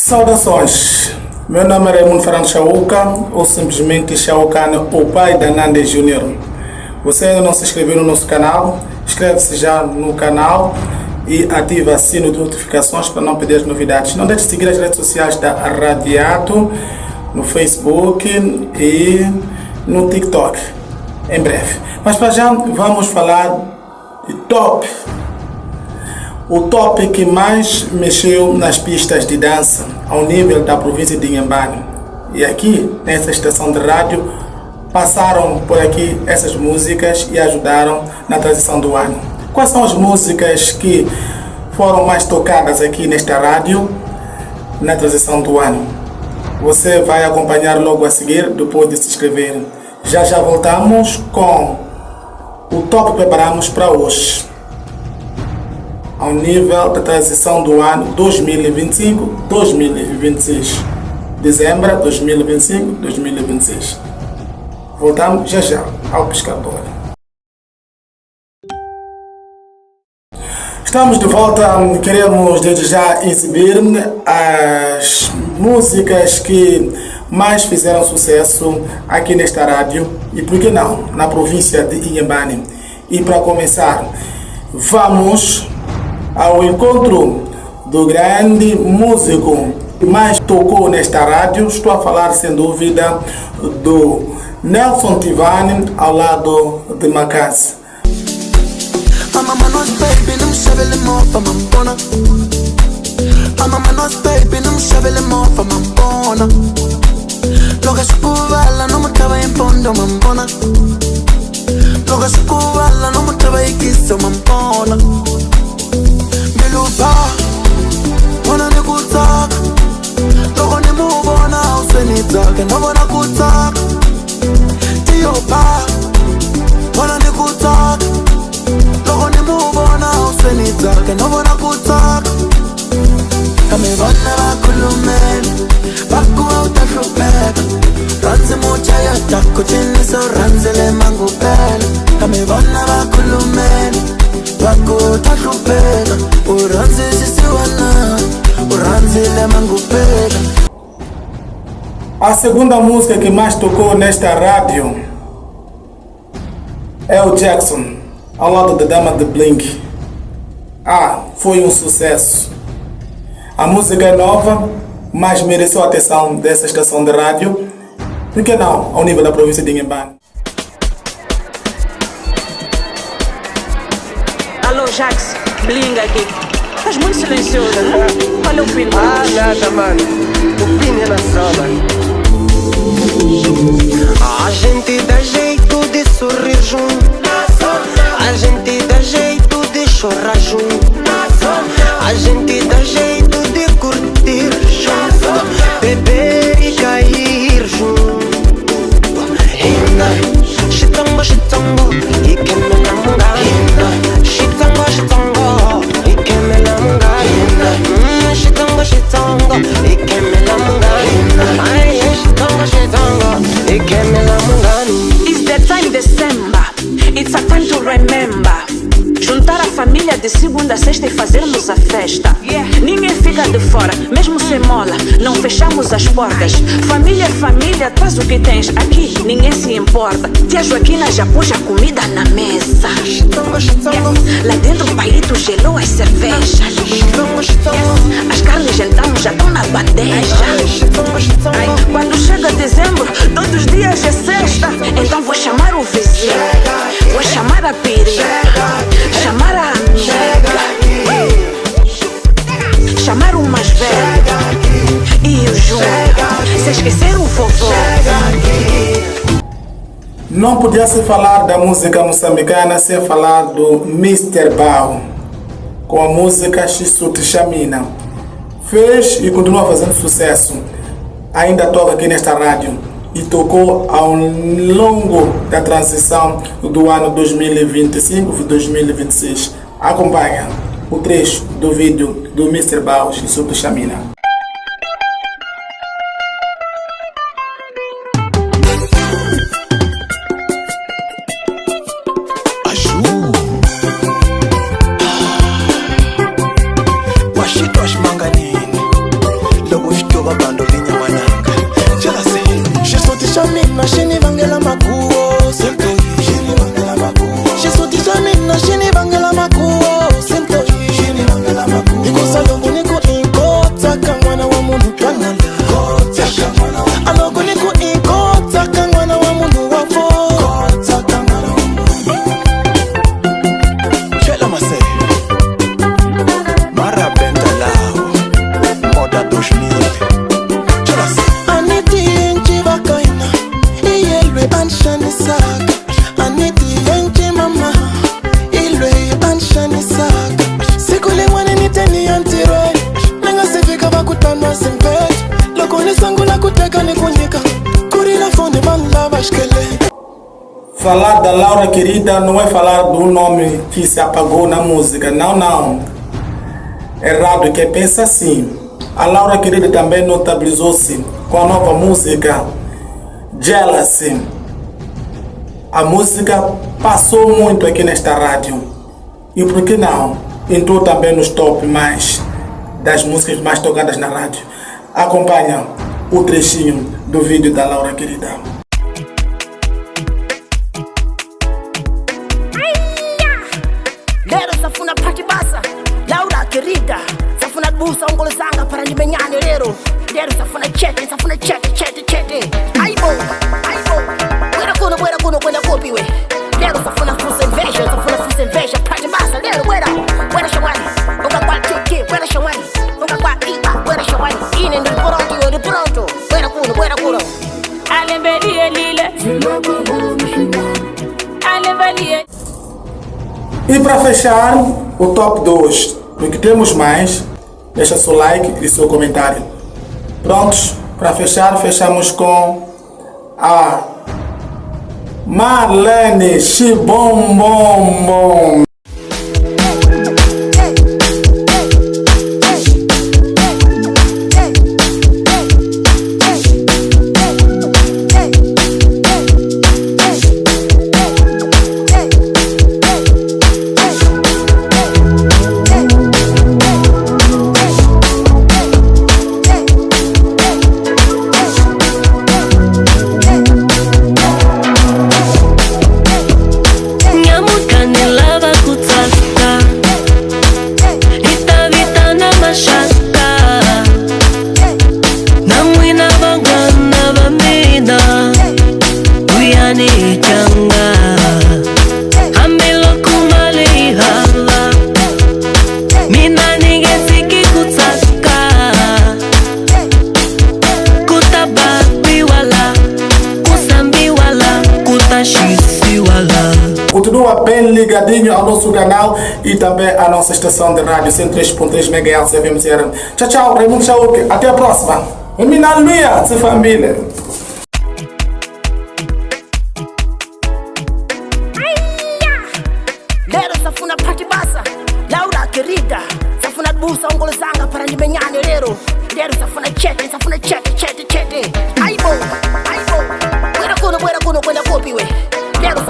Saudações, meu nome é Raimundo Fernando Chauca, ou simplesmente Chaucano, o pai da Nande Júnior. Você ainda não se inscreveu no nosso canal? Inscreve-se já no canal e ativa o sino de notificações para não perder as novidades. Não deixe de seguir as redes sociais da Radiato, no Facebook e no TikTok, em breve. Mas para já vamos falar de top. O top que mais mexeu nas pistas de dança ao nível da província de Inhambane. E aqui, nessa estação de rádio, passaram por aqui essas músicas e ajudaram na transição do ano. Quais são as músicas que foram mais tocadas aqui nesta rádio na transição do ano? Você vai acompanhar logo a seguir, depois de se inscrever. Já voltamos com o top que preparamos para hoje, ao nível da transição do ano 2025-2026. Dezembro 2025-2026. Voltamos já ao pescador. Estamos de volta. Queremos desde já exibir as músicas que mais fizeram sucesso aqui nesta rádio e, por que não, na província de Inhambane. E para começar, vamos ao encontro do grande músico que mais tocou nesta rádio. Estou a falar, sem dúvida, do Nelson Tivani ao lado de Macaz. Milupa, wana ni kutaka. Loko ni mubona usenitake, nobona kutaka. Tiyopa, wana ni kutaka. Loko ni mubona usenitake, nobona kutaka. Kami vana bakulumeni, bakuwa utashupeka. Ranzi mucha ya tako chini so ranzi le mangu pele. Kami vana bakulumeni, bakuwa utashupeka. Uranzi sisiwana, uranzi le mangu pele. A segunda música que mais tocou nesta rádio é o Jackson, ao lado da Dama de Blink. Foi um sucesso. A música é nova, mas mereceu a atenção dessa estação de rádio. Por que não, ao nível da província de Inhambane? Alô, Jax, Bling aqui. Estás muito silencioso. Olha o pino. Nada, mano. O pino é na zona. A gente dá jeito de sorrir junto. A gente dá jeito de chorar junto. A gente dá jeito de curtir junto. Beber e cair junto. Chitango, chitango, e que me namunga. Chitango, chitango, e que me namunga. Chitango, chitango, e que me namunga. Ai, chitango, chitango, e que me namunga. It's the time December. It's a time to remember. Juntar a família de segunda a sexta e fazermos a festa. Ninguém fica de fora, mesmo sem mola, não fechamos as portas. Família é família, traz o que tens. Aqui ninguém se importa. Tia Joaquina já pôs a comida na mesa. Lá dentro o paíto gelou as cervejas. As carnes então já estão na bandeja. Quando chega dezembro, todos os dias é sexta. Então vou chamar o vizinho, vou chamar a pirinha, chamar a amiga, chamar o mais velho e o João, sem esquecer o vovô. Não podia se falar da música moçambicana sem falar do Mr. Bao, com a música Xisuti Chamina. Fez e continua fazendo sucesso. Ainda toca aqui nesta rádio e tocou ao longo da transição do ano 2025-2026. Acompanha o trecho do vídeo do Mr. Bao Xisuti Chamina. Manganini, logo anshanisak aniti yenje mama ilwe anshanisak sikulingwane niteni antire nangasifika vakutana simpet loko nisangu la kuteka nikunyika kurila fone banda bashkele. Falar da Laura Querida não é falar do nome que se apagou na música, não. Errado, que pensa assim. A Laura Querida também notabilizou-se com a nova música Jealousy. A música passou muito aqui nesta rádio. E por que não? Entrou também nos top mais das músicas mais tocadas na rádio. Acompanha o trechinho do vídeo da Laura Querida. Lero safuna pati basa Laura Querida safuna busa ongolo sanga para nimenyane lero safuna chete aibo Buena kuno kwenda kopi we lero safuna fusa inveja pati basa lero buena shawani unga kwa tiki buena shawani unga kwa iba buena shawani ine ndi pronto buena kuno alembelie lile alembelie. E para fechar o top 2, porque temos mais, deixa seu like e seu comentário. Prontos? Para fechar, fechamos com a Marlene Chibombom. Continua bem ligadinho ao nosso canal e também à nossa estação de rádio 103.3 MHz FM. Tchau, Raimundo Chauk. Até a próxima. Mina Luia, sua família. Lero safuna pati basa Laura Querida safuna busa ongolo sanga para nimenyane lero safuna chete aibo Buena kuno kwenda kopi we lero